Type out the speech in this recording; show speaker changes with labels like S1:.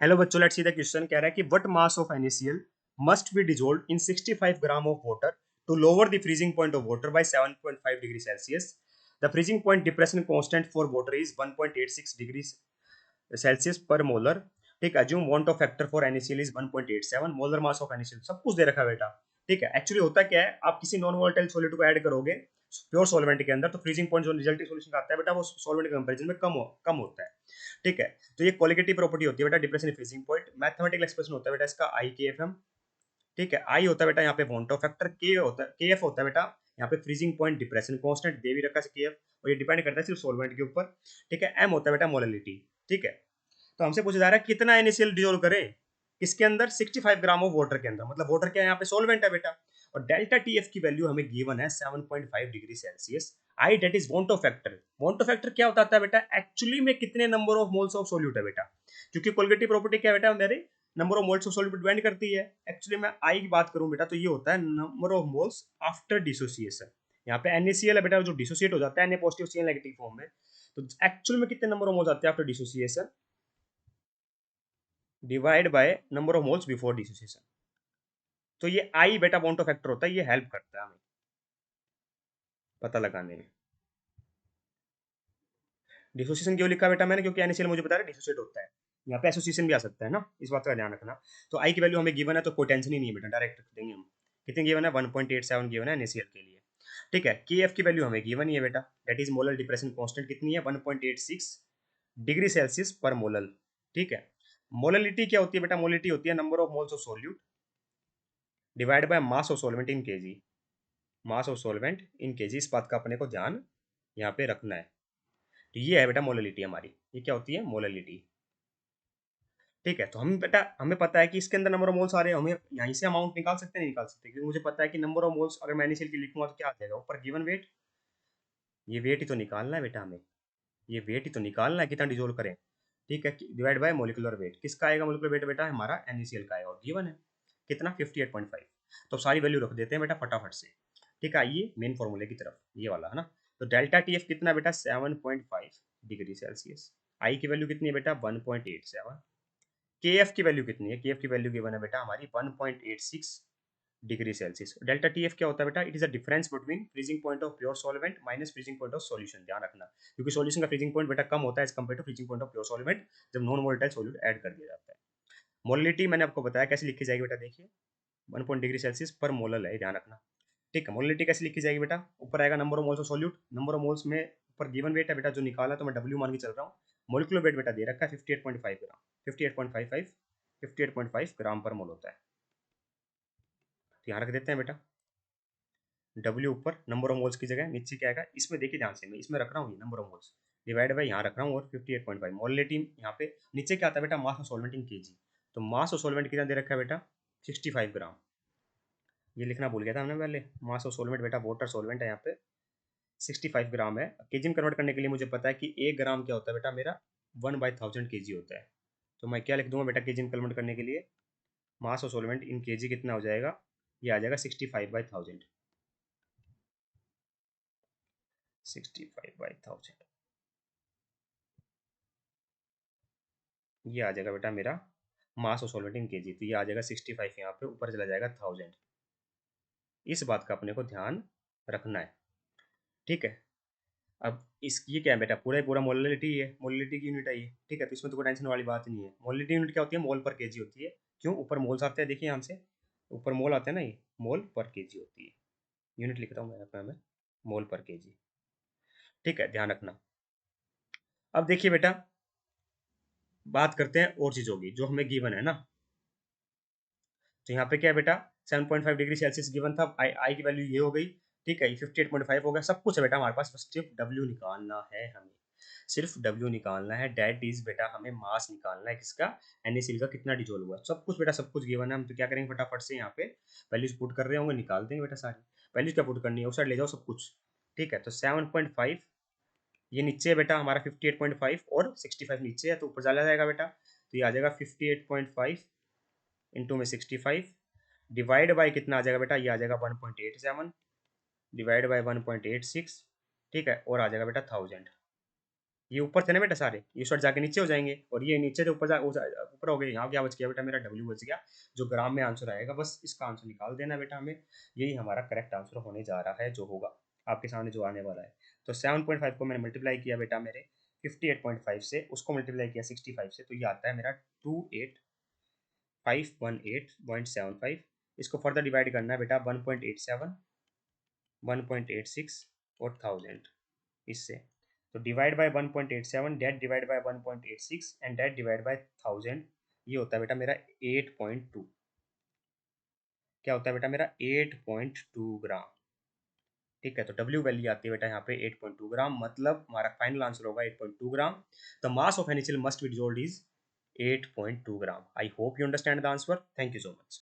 S1: Hello बच्चों, let's see the question. कह रहा है कि what mass of NaCl must be dissolved in 65 gram of water to lower the freezing point of water by 7.5 degree Celsius. The freezing point depression constant for water is 1.86 degree Celsius per molar. ठीक है, assume van't Hoff factor for NaCl is 1.87, molar mass of NaCl सब कुछ दे रखा है बेटा। ठीक है, actually होता क्या है, आप किसी नॉन वोलेटाइल सॉलिड को ऐड करोगे प्योर सॉल्वेंट के अंदर तो फ्रीजिंग पॉइंट जो रिजल्टिंग सॉल्यूशन आता है बेटा वो सॉल्वेंट के कंपैरिजन में कम होता है। ठीक है, तो ये क्वालिटेटिव प्रॉपर्टी होती है बेटा depression freezing point. Mathematical expression होता है बेटा इसका IKFM। ठीक है, आई होता है बेटा यहाँ पे वॉन्ट ऑफ फैक्टर, के होता है KF होता है बेटा यहाँ पे फ्रीजिंग पॉइंट डिप्रेशन कांस्टेंट दे भी रखा है KF, और ये डिपेंड करता है सिर्फ सॉल्वेंट के ऊपर। ठीक है, एम होता है बेटा मोललिटी। ठीक है, तो हमसे पूछा जा रहा है कितना NaCl डिसोल्व करे किसके अंदर, 65 ग्राम ऑफ वाटर के अंदर, मतलब वाटर क्या है यहाँ पे सॉल्वेंट है बेटा। और डेल्टा TF की वैल्यू हमें गिवन है 7.5 degree Celsius. I that is van't Hoff factor. Van't Hoff factor क्या होता है बेटा, एक्चुअली में कितने number of moles of solute है बेटा, क्योंकि कोलिगेटिव प्रॉपर्टी क्या है बेटा मेरे number of moles of solute depend करती है। एक्चुअली मैं आई की बात करूं बेटा तो ये होता है number of moles after dissociation. यहाँ पे NaCl है बेटा जो डिसोसिएट हो जाता है Na positive Cl negative form में, तो एक्चुअल में कितने नंबर ऑफ मोल्स आते हैं after dissociation divide by number of moles before dissociation. तो ये आई बेटा बॉन्ड ऑफ फैक्टर होता है, ये हेल्प करता है हमें पता लगाने में। डिसोसिएशन क्यों लिखा बेटा मैंने, क्योंकि NaCl मुझे बता रहा है डिसोसिएट होता है। यहाँ पे एसोसिएशन भी आ सकता है ना, इस बात का ध्यान रखना। तो आई की वैल्यू हमें गिवन है तो कोई टेंशन ही नहीं है बेटा, डायरेक्ट रख देंगे हम। कितने गिवन है, 1.87 गिवन है NaCl के लिए। ठीक है, KF की वैल्यू हमें गिवन ही है बेटा, that is molar depression constant कितनी है 1.86 डिग्री सेल्सियस पर मोलल। ठीक है, मोललिटी क्या होती है बेटा, मोललिटी होती है number of moles of solute divide by mass of solvent in KG. Mass of solvent in KG, इस बात का अपने को ध्यान यहाँ पे रखना है। तो ये है बेटा मोललिटी हमारी, ये क्या होती है मोललिटी। ठीक है, तो हम बेटा हमें पता है कि इसके अंदर नंबर ऑफ मोल्स आ रहे हैं, हमें यहीं से अमाउंट निकाल सकते हैं नहीं निकाल सकते, क्योंकि मुझे पता है कि नंबर ऑफ मोल्स अगर मैं NaCl की लिखूंगा तो क्या आ जाएगा ऊपर गिवन वेट। ये वेट ही तो निकालना है बेटा हमें, ये वेट ही तो निकालना है कितना डिजोल्व करें। ठीक है, डिवाइड बाय मोलिकुलर वेट, किसका आएगा मोलिकुलर वेट बेटा हमारा NaCl का आएगा, और गिवन है कितना 58.5। तो सारी वैल्यू रख देते हैं बेटा फटाफट से। ठीक है, आइए मेन फॉर्मूले की तरफ, ये वाला है ना। तो डेल्टा TF कितना बेटा 7.5 डिग्री सेल्सियस। आई की वैल्यू कितनी है बेटा 1.87। KF की वैल्यू कितनी है, KF की वैल्यू गिवन है बेटा हमारी 1.86 डिग्री सेल्सियस। डेल्टा TF क्या होता है बेटा, it is a difference between freezing point of pure solvent minus freezing point of solution, ध्यान रखना, क्योंकि सॉल्यूशन का फ्रीजिंग पॉइंट बेटा कम होता है as compare to freezing point of pure solvent जब नॉन वोलेटाइल सॉल्यूट ऐड कर दिया जाता है। मोलिटी मैंने आपको बताया कैसे लिखी जाएगी बेटा, देखिए 1 डिग्री सेल्सियस पर मोलल है, ध्यान रखना। ठीक है, मोलिटी कैसे लिखी जाएगी बेटा, ऊपर आएगा number of moles of solute, number of moles में ऊपर गिवन वेट है बेटा जो निकाला तो मैं W मान के चल रहा हूँ। मोलिकुलर वेट बेटा दे रखा है 58.5 ग्राम, 58.5 ग्राम पर मोल होता है। तो यहाँ रख देते हैं बेटा W ऊपर नंबर ऑफ मोल्स की जगह, नीचे क्या आएगा इसमें देखिए ध्यान से, मैं इसमें रख रहा हूँ number of moles divide by यहाँ रख रहा हूँ और 58.5 मोलिटी यहाँ पे नीचे क्या आता है बेटा mass of solvent in KG. तो मास ऑफ सॉल्वेंट कितना दे रखा है बेटा 65 ग्राम, ये लिखना भूल गया था हमने पहले। मास ऑफ सॉल्वेंट बेटा वाटर सॉल्वेंट है यहाँ पे 65 ग्राम है। केजी में कन्वर्ट करने के लिए मुझे पता है कि 1 ग्राम क्या होता है बेटा मेरा 1/1000 केजी होता है। तो मैं क्या लिख दूंगा बेटा केजी में कन्वर्ट करने के लिए, mass of solvent in KG कितना हो जाएगा, ये आ जाएगा 65/1000, 65/1000 ये आ जाएगा बेटा मेरा mass of solvent in KG. तो ये आ जाएगा 65, यहाँ पे ऊपर चला जाएगा 1000। इस बात का अपने को ध्यान रखना है। ठीक है, अब इस ये क्या है बेटा पूरा ही पूरा मोललिटी है, मोललिटी की यूनिट है ये। ठीक है, तो इसमें तो कोई टेंशन वाली बात नहीं है। मोललिटी यूनिट क्या होती है, मोल पर केजी होती है। क्यों, ऊपर मोल्स आते हैं देखिए यहाँ से, ऊपर मोल आते हैं ना, ये मोल पर केजी होती है। यूनिट लिखता हूँ मैं अपना में मोल पर केजी। ठीक है, ध्यान रखना। अब देखिए बेटा बात करते हैं और चीज़ों की जो हमें गिवन है ना। तो यहाँ पे क्या है बेटा 7.5 डिग्री सेल्सियस गिवन था, आई की वैल्यू ये हो गई। ठीक है, 58.5 हो गया, सब कुछ है बेटा हमारे पास, बस सिर्फ W निकालना है हमें, सिर्फ W निकालना है। डेट इज बेटा हमें मास निकालना है किसका, NaCl का कितना डिजोल्व हुआ, सब कुछ बेटा सब कुछ गिवन है। हम तो क्या करेंगे फटाफट से यहाँ पे वैल्यूज पुट कर रहे होंगे, निकाल देंगे बेटा सारी वैल्यूज। क्या पुट करनी है उस साइड ले जाओ सब कुछ। ठीक है, तो 7.5 ये नीचे है बेटा हमारा 58.5 और 65 नीचे है, तो ऊपर चला जाएगा बेटा। तो ये आ जाएगा 58.5 इंटू में 65 डिवाइड बाई कितना आ जाएगा बेटा, ये आ जाएगा 1.87 डिवाइड बाई 1.86। ठीक है, और आ जाएगा बेटा 1000। ये ऊपर थे ना बेटा सारे, ये शॉर्ट जाके नीचे हो जाएंगे, और ये नीचे से ऊपर हो गए। यहाँ क्या बच गया बेटा, मेरा डब्ल्यू बच गया, जो ग्राम में आंसर आएगा। बस इसका आंसर निकाल देना बेटा हमें, यही हमारा करेक्ट आंसर होने जा रहा है, जो होगा आपके सामने जो आने वाला है। तो 7.5 को मैंने मल्टीप्लाई किया बेटा मेरे 58.5 से, उसको मल्टीप्लाई किया 65 से, तो ये आता है मेरा 28518.75। इसको फर्दर डिवाइड करना है बेटा 1.87, 1.86 और 1000 इससे। तो divide by 1.87, that divide by 1.86 and that divide by 1000, ये होता है बेटा मेरा 8.2। क्या होता है बेटा मेरा 8.2 ग्राम। ठीक है, तो डब्ल्यू वैल्यू आती है बेटा यहाँ पे 8.2 ग्राम, मतलब हमारा फाइनल आंसर होगा 8.2 gram. The mass of NaCl must be dissolved is 8.2 gram. I hope you understand the answer. Thank you so much.